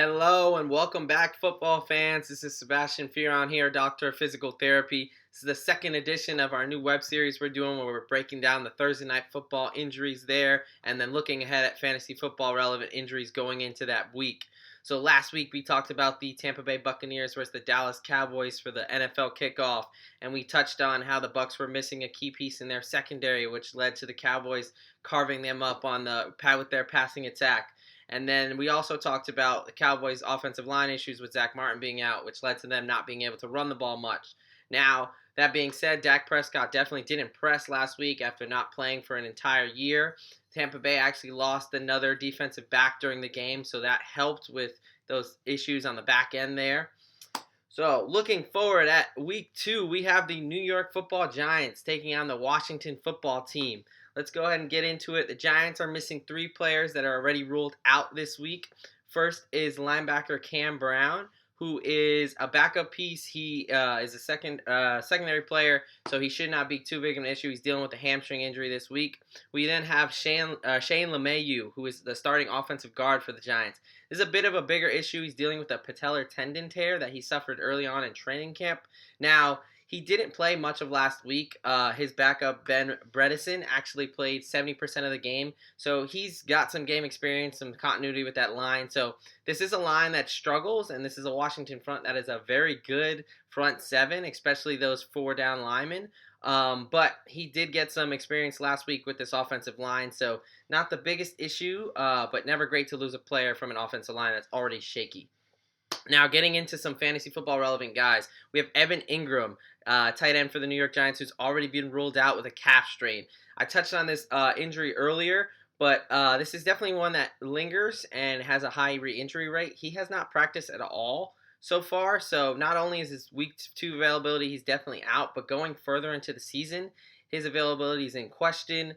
Hello and welcome back, football fans. This is Sebastian Fearon here, Doctor of Physical Therapy. This is the second edition of our new web series we're doing where we're breaking down the Thursday night football injuries there and then looking ahead at fantasy football relevant injuries going into that week. So last week we talked about the Tampa Bay Buccaneers versus the Dallas Cowboys for the NFL kickoff, and we touched on how the Bucs were missing a key piece in their secondary, which led to the Cowboys carving them up on the with their passing attack. And then we also talked about the Cowboys' offensive line issues with Zach Martin being out, which led to them not being able to run the ball much. Now, that being said, Dak Prescott definitely did impress last week after not playing for an entire year. Tampa Bay actually lost another defensive back during the game, so that helped with those issues on the back end there. So, looking forward at week 2, we have the New York Football Giants taking on the Washington Football Team. Let's go ahead and get into it. The Giants are missing 3 players that are already ruled out this week. First is linebacker Cam Brown, who is a backup piece. He is a secondary player, so he should not be too big of an issue. He's dealing with a hamstring injury this week. We then have Shane LeMahieu, who is the starting offensive guard for the Giants. This is a bit of a bigger issue. He's dealing with a patellar tendon tear that he suffered early on in training camp. Now, he didn't play much of last week. His backup, Ben Bredesen, actually played 70% of the game. So he's got some game experience, some continuity with that line. So this is a line that struggles, and this is a Washington front that is a very good front 7, especially those 4 down linemen. But he did get some experience last week with this offensive line. So not the biggest issue, but never great to lose a player from an offensive line that's already shaky. Now, getting into some fantasy football relevant guys, we have Evan Engram, tight end for the New York Giants, who's already been ruled out with a calf strain. I touched on this injury earlier, but this is definitely one that lingers and has a high re-injury rate. He has not practiced at all so far, so not only is his week 2 availability, he's definitely out, but going further into the season, his availability is in question.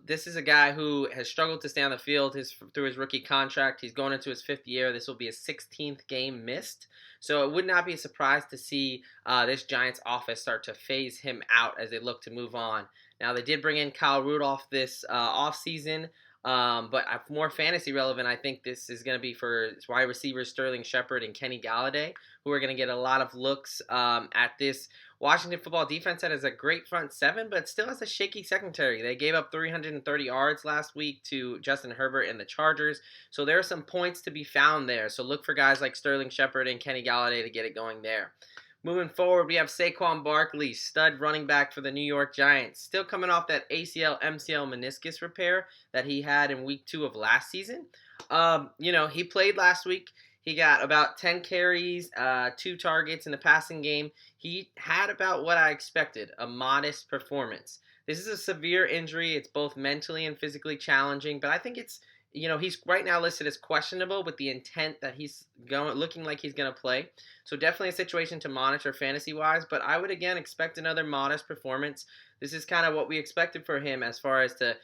This is a guy who has struggled to stay on the field through his rookie contract. He's going into his 5th year. This will be his 16th game missed. So it would not be a surprise to see this Giants offense start to phase him out as they look to move on. Now, they did bring in Kyle Rudolph this offseason. But more fantasy relevant, I think this is going to be for wide receivers Sterling Shepard and Kenny Golladay, who are going to get a lot of looks at this Washington football defense that is a great front 7, but still has a shaky secondary. They gave up 330 yards last week to Justin Herbert and the Chargers, so there are some points to be found there. So look for guys like Sterling Shepard and Kenny Golladay to get it going there. Moving forward, we have Saquon Barkley, stud running back for the New York Giants. Still coming off that ACL, MCL meniscus repair that he had in week 2 of last season. He played last week. He got about 10 carries, 2 targets in the passing game. He had about what I expected, a modest performance. This is a severe injury. It's both mentally and physically challenging, but I think it's, he's right now listed as questionable with the intent that he's looking like he's going to play. So definitely a situation to monitor fantasy-wise, but I would, again, expect another modest performance. This is kind of what we expected for him as far as to,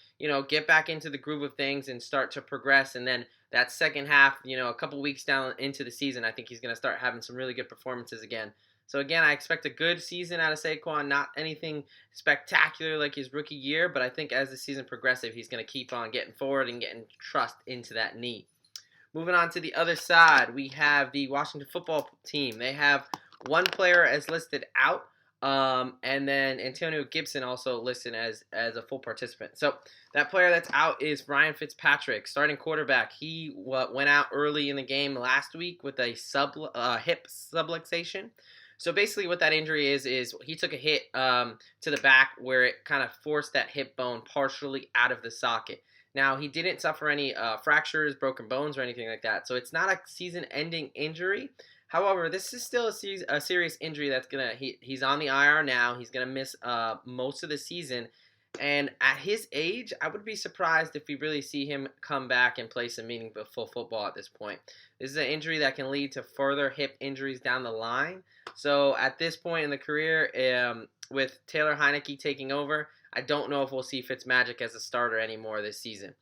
get back into the groove of things and start to progress. And then that second half, a couple weeks down into the season, I think he's going to start having some really good performances again. So again, I expect a good season out of Saquon, not anything spectacular like his rookie year, but I think as the season progresses, he's going to keep on getting forward and getting trust into that knee. Moving on to the other side, we have the Washington Football Team. They have 1 player as listed out, and then Antonio Gibson also listed as a full participant. So that player that's out is Ryan Fitzpatrick, starting quarterback. He went out early in the game last week with a hip subluxation. So basically what that injury is he took a hit to the back where it kind of forced that hip bone partially out of the socket. Now, he didn't suffer any fractures, broken bones, or anything like that. So it's not a season-ending injury. However, this is still a serious injury that's he's on the IR now. He's going to miss most of the season. And at his age, I would be surprised if we really see him come back and play some meaningful football at this point. This is an injury that can lead to further hip injuries down the line. So at this point in the career, with Taylor Heinicke taking over, I don't know if we'll see Fitzmagic as a starter anymore this season.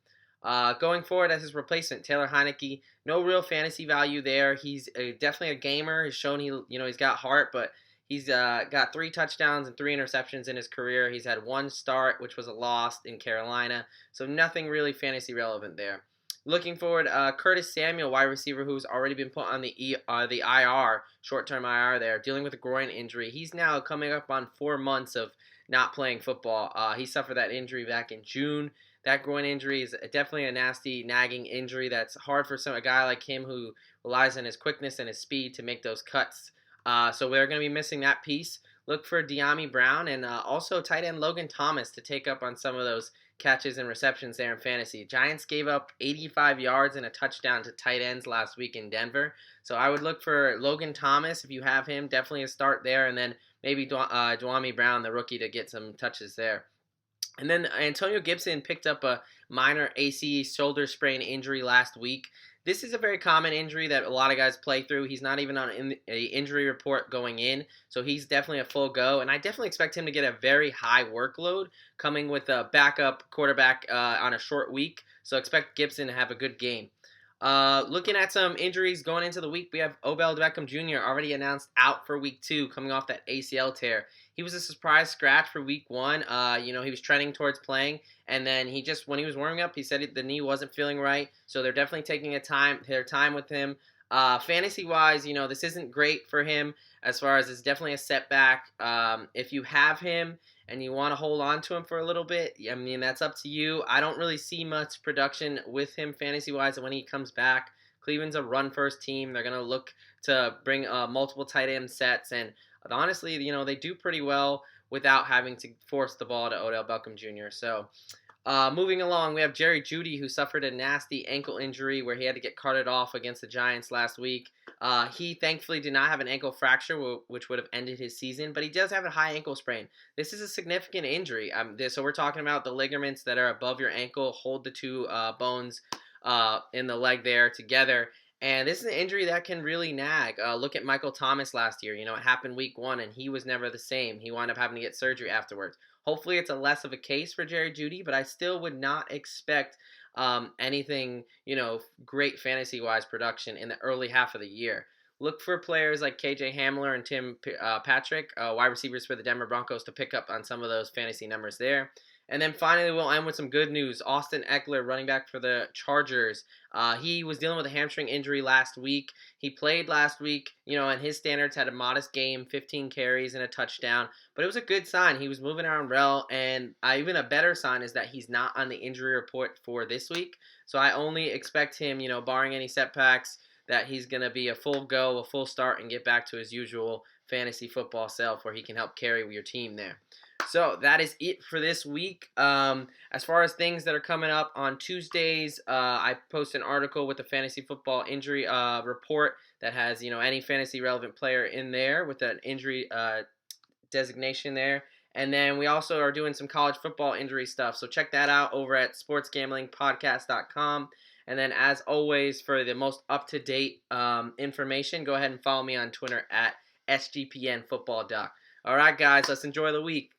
Going forward as his replacement, Taylor Heinicke, no real fantasy value there. He's definitely a gamer. He's shown he's got heart, but he's got 3 touchdowns and 3 interceptions in his career. He's had 1 start, which was a loss in Carolina, so nothing really fantasy relevant there. Looking forward, Curtis Samuel, wide receiver, who's already been put on the IR, short-term IR there, dealing with a groin injury. He's now coming up on 4 months of not playing football. He suffered that injury back in June. That groin injury is definitely a nasty, nagging injury that's hard for a guy like him who relies on his quickness and his speed to make those cuts. So we're going to be missing that piece. Look for De'Ami Brown and also tight end Logan Thomas to take up on some of those catches and receptions there in fantasy. Giants gave up 85 yards and a touchdown to tight ends last week in Denver. So I would look for Logan Thomas if you have him. Definitely a start there. And then maybe De'Ami Brown, the rookie, to get some touches there. And then Antonio Gibson picked up a minor AC shoulder sprain injury last week. This is a very common injury that a lot of guys play through. He's not even on an injury report going in, so he's definitely a full go. And I definitely expect him to get a very high workload coming with a backup quarterback on a short week. So expect Gibson to have a good game. Looking at some injuries going into the week, we have Odell Beckham Jr. already announced out for week 2, coming off that ACL tear. He was a surprise scratch for week 1. He was trending towards playing, and then when he was warming up, he said the knee wasn't feeling right. So they're definitely taking their time with him. Fantasy-wise, this isn't great for him as far as it's definitely a setback. If you have him and you want to hold on to him for a little bit, I mean, that's up to you. I don't really see much production with him fantasy-wise when he comes back. Cleveland's a run-first team. They're going to look to bring multiple tight end sets, and honestly, they do pretty well without having to force the ball to Odell Beckham Jr. So moving along, we have Jeudy, who suffered a nasty ankle injury where he had to get carted off against the Giants last week. He thankfully did not have an ankle fracture, which would have ended his season, but he does have a high ankle sprain. This is a significant injury. So we're talking about the ligaments that are above your ankle, hold the two bones in the leg there together. And this is an injury that can really nag. Look at Michael Thomas last year. It happened week 1, and he was never the same. He wound up having to get surgery afterwards. Hopefully it's a less of a case for Jeudy, but I still would not expect anything, great fantasy-wise production in the early half of the year. Look for players like KJ Hamler and Tim Patrick, wide receivers for the Denver Broncos, to pick up on some of those fantasy numbers there. And then finally, we'll end with some good news. Austin Ekeler, running back for the Chargers. He was dealing with a hamstring injury last week. He played last week, and his standards had a modest game, 15 carries and a touchdown. But it was a good sign. He was moving around well. And even a better sign is that he's not on the injury report for this week. So I only expect him, barring any setbacks, that he's going to be a full go, a full start, and get back to his usual fantasy football self where he can help carry your team there. So that is it for this week. As far as things that are coming up on Tuesdays, I post an article with the fantasy football injury report that has any fantasy relevant player in there with an injury designation there. And then we also are doing some college football injury stuff. So check that out over at sportsgamblingpodcast.com. And then as always, for the most up-to-date information, go ahead and follow me on Twitter at SGPNFootballDoc. All right, guys, let's enjoy the week.